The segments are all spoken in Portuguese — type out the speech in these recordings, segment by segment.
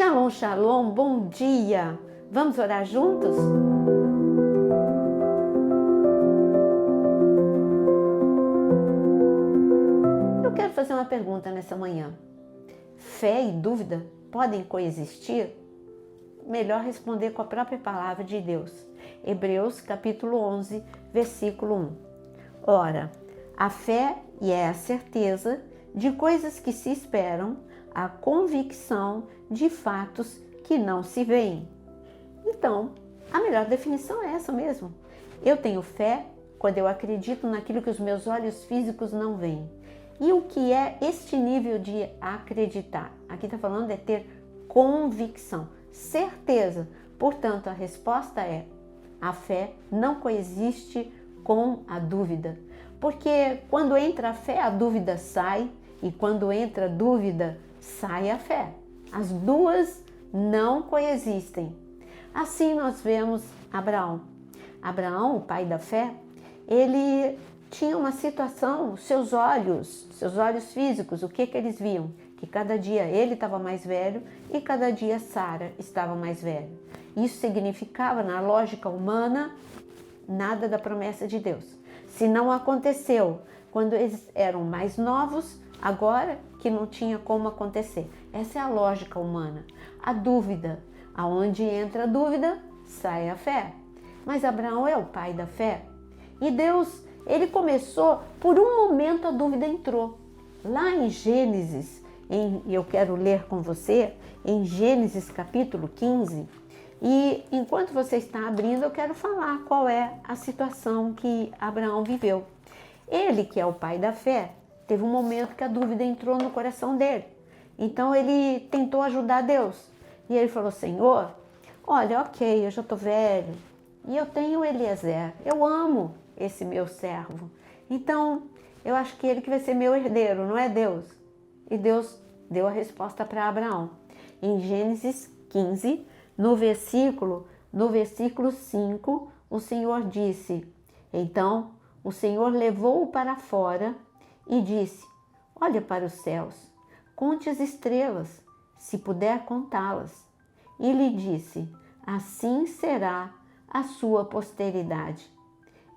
Shalom, shalom, bom dia! Vamos orar juntos? Eu quero fazer uma pergunta nessa manhã. Fé e dúvida podem coexistir? Melhor responder com a própria palavra de Deus. Hebreus capítulo 11, versículo 1. Ora, a fé é a certeza de coisas que se esperam, a convicção de fatos que não se veem. Então, a melhor definição é essa mesmo. Eu tenho fé quando eu acredito naquilo que os meus olhos físicos não veem. E o que é este nível de acreditar? Aqui está falando é ter convicção, certeza. Portanto, a resposta é: a fé não coexiste com a dúvida. Porque quando entra a fé, a dúvida sai, e quando entra a dúvida, sai a fé. As duas não coexistem. Assim nós vemos Abraão. Abraão, o pai da fé, ele tinha uma situação, seus olhos físicos, o que eles viam? Que cada dia ele estava mais velho e cada dia Sara estava mais velha. Isso significava, na lógica humana, nada da promessa de Deus. Se não aconteceu quando eles eram mais novos, agora que não tinha como acontecer. Essa é a lógica humana. A dúvida, aonde entra a dúvida, sai a fé. Mas Abraão é o pai da fé. E Deus, ele começou, por um momento a dúvida entrou. Lá em Gênesis, eu quero ler com você, em Gênesis capítulo 15, e enquanto você está abrindo, eu quero falar qual é a situação que Abraão viveu. Ele, que é o pai da fé, teve um momento que a dúvida entrou no coração dele. Então ele tentou ajudar Deus. E ele falou: Senhor, olha, ok, eu já estou velho e eu tenho Eliezer, eu amo esse meu servo. Então eu acho que ele que vai ser meu herdeiro, não é Deus? E Deus deu a resposta para Abraão. Em Gênesis 15, no versículo 5, o Senhor disse: Então o Senhor levou-o para fora e disse: Olha para os céus, conte as estrelas, se puder contá-las. E lhe disse: Assim será a sua posteridade.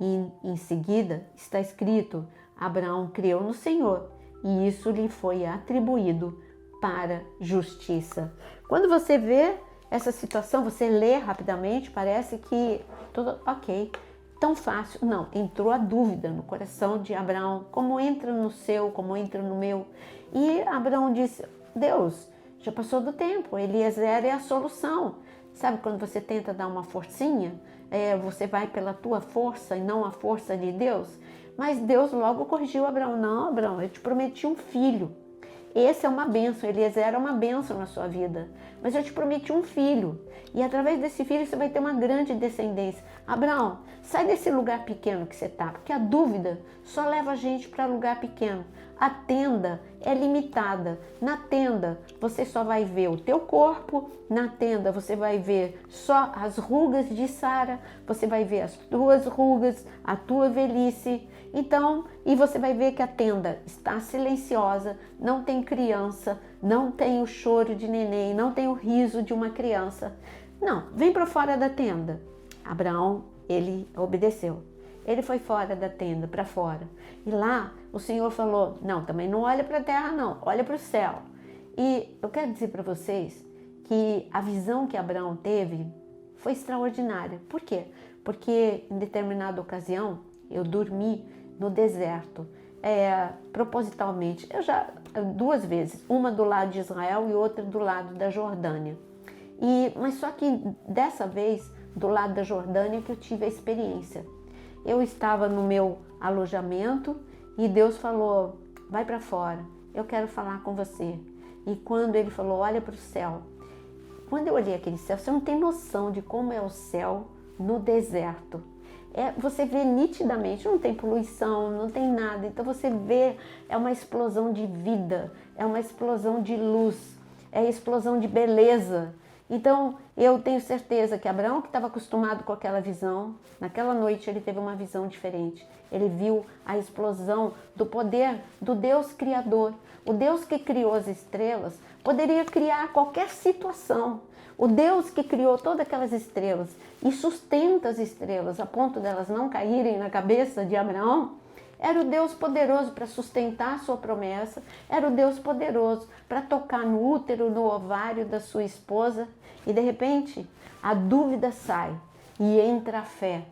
E em seguida está escrito: Abraão creu no Senhor, e isso lhe foi atribuído para justiça. Quando você vê essa situação, você lê rapidamente, parece que tudo ok, tão fácil. Não, entrou a dúvida no coração de Abraão, como entra no seu, como entra no meu. E Abraão disse: Deus, já passou do tempo, Eliezer é a solução. Sabe quando você tenta dar uma forcinha, você vai pela tua força e não a força de Deus? Mas Deus logo corrigiu Abraão: Não, Abraão, eu te prometi um filho. Esse é uma bênção, Eliezer é uma bênção na sua vida. Mas eu te prometi um filho. E através desse filho você vai ter uma grande descendência. Abraão, sai desse lugar pequeno que você está, porque a dúvida só leva a gente para lugar pequeno. A tenda é limitada. Na tenda você só vai ver o teu corpo. Na tenda você vai ver só as rugas de Sara. Você vai ver as tuas rugas, a tua velhice. Então, e você vai ver que a tenda está silenciosa, não tem criança, não tem o choro de neném, não tem o riso de uma criança. Não, vem para fora da tenda. Abraão, ele obedeceu. Ele foi fora da tenda, para fora. E lá o Senhor falou: Não, também não olha para a terra não, olha para o céu. E eu quero dizer para vocês que a visão que Abraão teve foi extraordinária. Por quê? Porque em determinada ocasião eu dormi no deserto, propositalmente. Eu já 2 vezes, uma do lado de Israel e outra do lado da Jordânia. Mas só que dessa vez, do lado da Jordânia, que eu tive a experiência. Eu estava no meu alojamento e Deus falou: Vai para fora, eu quero falar com você. E quando ele falou: Olha para o céu. Quando eu olhei aquele céu, você não tem noção de como é o céu no deserto. Você vê nitidamente, não tem poluição, não tem nada. Então você vê, é uma explosão de vida, é uma explosão de luz, é explosão de beleza. Então, eu tenho certeza que Abraão, que estava acostumado com aquela visão, naquela noite ele teve uma visão diferente. Ele viu a explosão do poder do Deus Criador. O Deus que criou as estrelas poderia criar qualquer situação. O Deus que criou todas aquelas estrelas e sustenta as estrelas a ponto delas não caírem na cabeça de Abraão, era o Deus poderoso para sustentar a sua promessa, era o Deus poderoso para tocar no útero, no ovário da sua esposa. E de repente, a dúvida sai e entra a fé.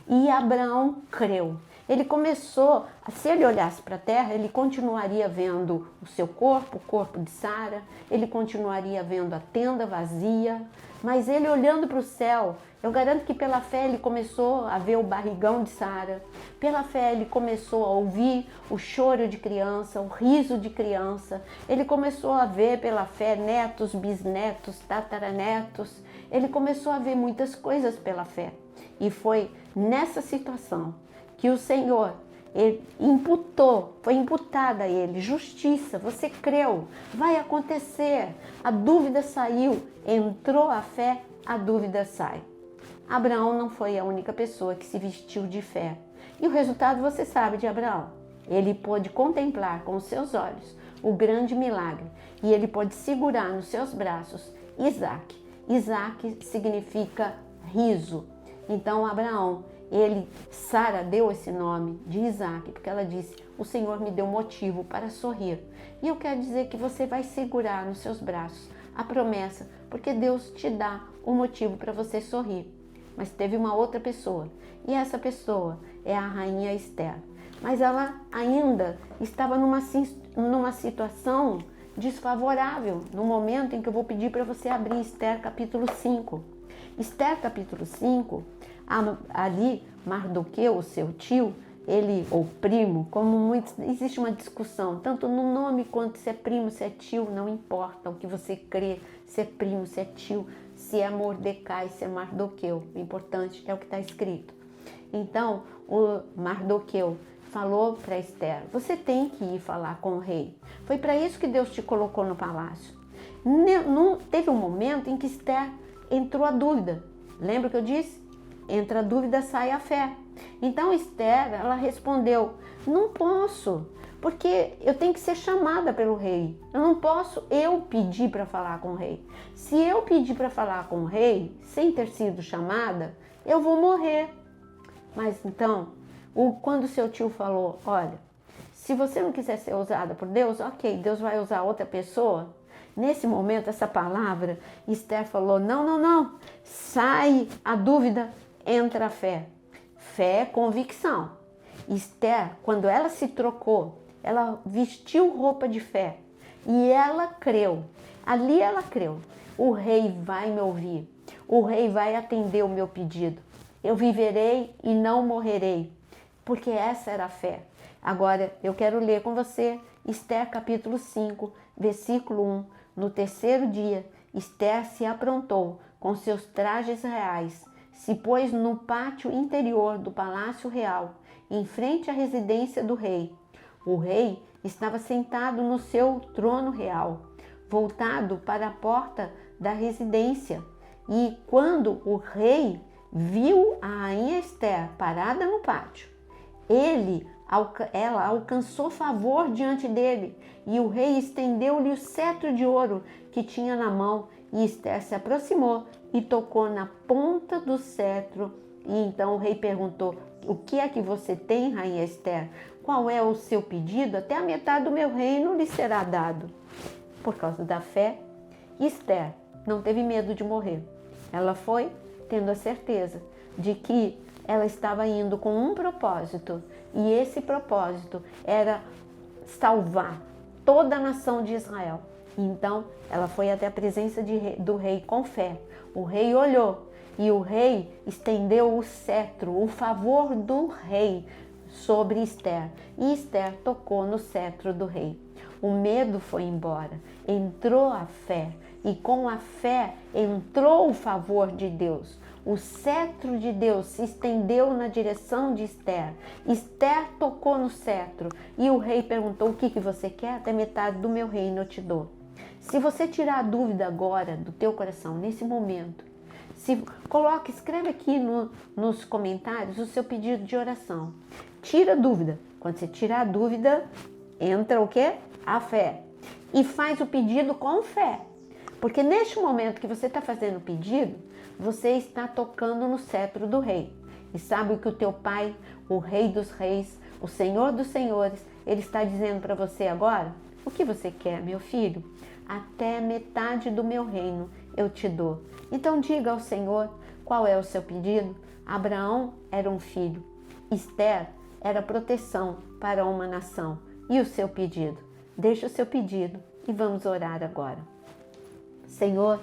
E Abraão creu. Ele começou, se ele olhasse para a terra, ele continuaria vendo o seu corpo, o corpo de Sara, ele continuaria vendo a tenda vazia, mas ele olhando para o céu, eu garanto que pela fé ele começou a ver o barrigão de Sara, pela fé ele começou a ouvir o choro de criança, o riso de criança, ele começou a ver pela fé netos, bisnetos, tataranetos, ele começou a ver muitas coisas pela fé. E foi nessa situação que o Senhor foi imputada a ele justiça. Você creu, vai acontecer. A dúvida saiu, entrou a fé, a dúvida sai. Abraão não foi a única pessoa que se vestiu de fé. E o resultado você sabe de Abraão. Ele pôde contemplar com os seus olhos o grande milagre e ele pôde segurar nos seus braços Isaac. Isaac significa riso. Então Abraão, Sara deu esse nome de Isaac, porque ela disse, o Senhor me deu motivo para sorrir. E eu quero dizer que você vai segurar nos seus braços a promessa, porque Deus te dá um motivo para você sorrir. Mas teve uma outra pessoa, e essa pessoa é a rainha Esther. Mas ela ainda estava numa situação desfavorável, no momento em que eu vou pedir para você abrir Esther capítulo 5. Esther capítulo 5, ali Mardoqueu, o seu tio, ele, ou primo, como muitos, existe uma discussão, tanto no nome quanto se é primo, se é tio, não importa o que você crê, se é primo, se é tio, se é Mordecai, se é Mardoqueu, o importante é o que está escrito. Então, o Mardoqueu falou para Esther, você tem que ir falar com o rei, foi para isso que Deus te colocou no palácio. Teve um momento em que Esther entrou a dúvida, lembra que eu disse? Entra a dúvida, sai a fé. Então Esther, ela respondeu, não posso, porque eu tenho que ser chamada pelo rei. Eu não posso pedir para falar com o rei. Se eu pedir para falar com o rei, sem ter sido chamada, eu vou morrer. Mas então, quando seu tio falou, olha, se você não quiser ser usada por Deus, ok, Deus vai usar outra pessoa. Nesse momento, essa palavra, Esther falou, não, sai a dúvida, entra a fé. Fé é convicção. Esther, quando ela se trocou, ela vestiu roupa de fé e ela creu. Ali ela creu. O rei vai me ouvir. O rei vai atender o meu pedido. Eu viverei e não morrerei. Porque essa era a fé. Agora, eu quero ler com você Esther capítulo 5, versículo 1. No terceiro dia, Esther se aprontou com seus trajes reais, se pôs no pátio interior do palácio real, em frente à residência do rei. O rei estava sentado no seu trono real, voltado para a porta da residência. E quando o rei viu a rainha Esther parada no pátio, ela alcançou favor diante dele, e o rei estendeu-lhe o cetro de ouro que tinha na mão, e Esther se aproximou e tocou na ponta do cetro. E então o rei perguntou, o que é que você tem, rainha Esther? Qual é o seu pedido? Até a metade do meu reino lhe será dado. Por causa da fé, Esther não teve medo de morrer. Ela foi tendo a certeza de que ela estava indo com um propósito, e esse propósito era salvar toda a nação de Israel. Então, ela foi até a presença do rei com fé. O rei olhou e o rei estendeu o cetro, o favor do rei sobre Esther. E Esther tocou no cetro do rei. O medo foi embora, entrou a fé, e com a fé entrou o favor de Deus. O cetro de Deus se estendeu na direção de Esther. Esther tocou no cetro e o rei perguntou, o que você quer? Até metade do meu reino eu te dou. Se você tirar a dúvida agora do teu coração, nesse momento, escreve aqui nos comentários o seu pedido de oração. Tira a dúvida. Quando você tirar a dúvida, entra o quê? A fé. E faz o pedido com fé. Porque neste momento que você está fazendo o pedido, você está tocando no cetro do rei. E sabe o que o teu pai, o rei dos reis, o senhor dos senhores, ele está dizendo para você agora? O que você quer, meu filho? Até metade do meu reino eu te dou. Então diga ao Senhor qual é o seu pedido. Abraão era um filho. Esther era proteção para uma nação. E o seu pedido? Deixa o seu pedido e vamos orar agora. Senhor,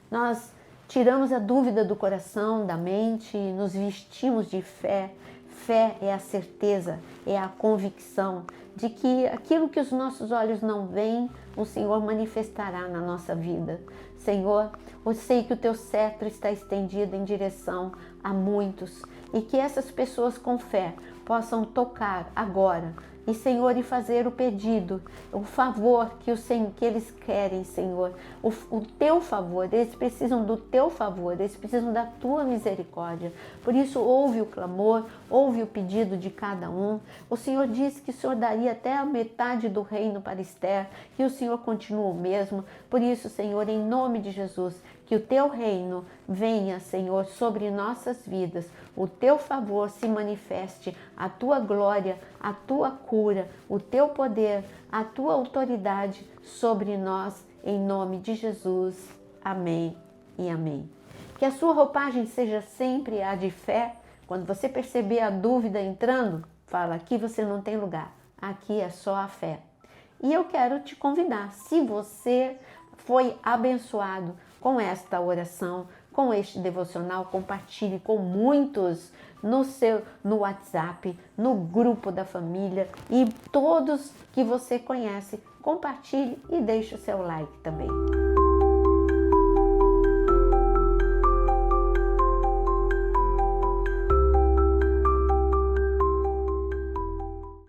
nós tiramos a dúvida do coração, da mente, nos vestimos de fé. Fé é a certeza, é a convicção de que aquilo que os nossos olhos não veem, o Senhor manifestará na nossa vida. Senhor, eu sei que o teu cetro está estendido em direção a muitos e que essas pessoas com fé possam tocar agora e, Senhor, e fazer o pedido, o favor que eles querem, Senhor, o teu favor. Eles precisam do teu favor, eles precisam da tua misericórdia. Por isso, ouve o clamor, ouve o pedido de cada um. O Senhor disse que o Senhor daria até a metade do reino para Esther, e o Senhor continua o mesmo. Por isso, Senhor, em nome de Jesus, que o teu reino venha, Senhor, sobre nossas vidas, o teu favor se manifeste, a tua glória, a tua cura, o teu poder, a tua autoridade sobre nós, em nome de Jesus. Amém e amém. Que a sua roupagem seja sempre a de fé. Quando você perceber a dúvida entrando, fala, aqui você não tem lugar, aqui é só a fé. E eu quero te convidar, se você foi abençoado com esta oração, com este devocional, compartilhe com muitos no WhatsApp, no grupo da família e todos que você conhece. Compartilhe e deixe o seu like também.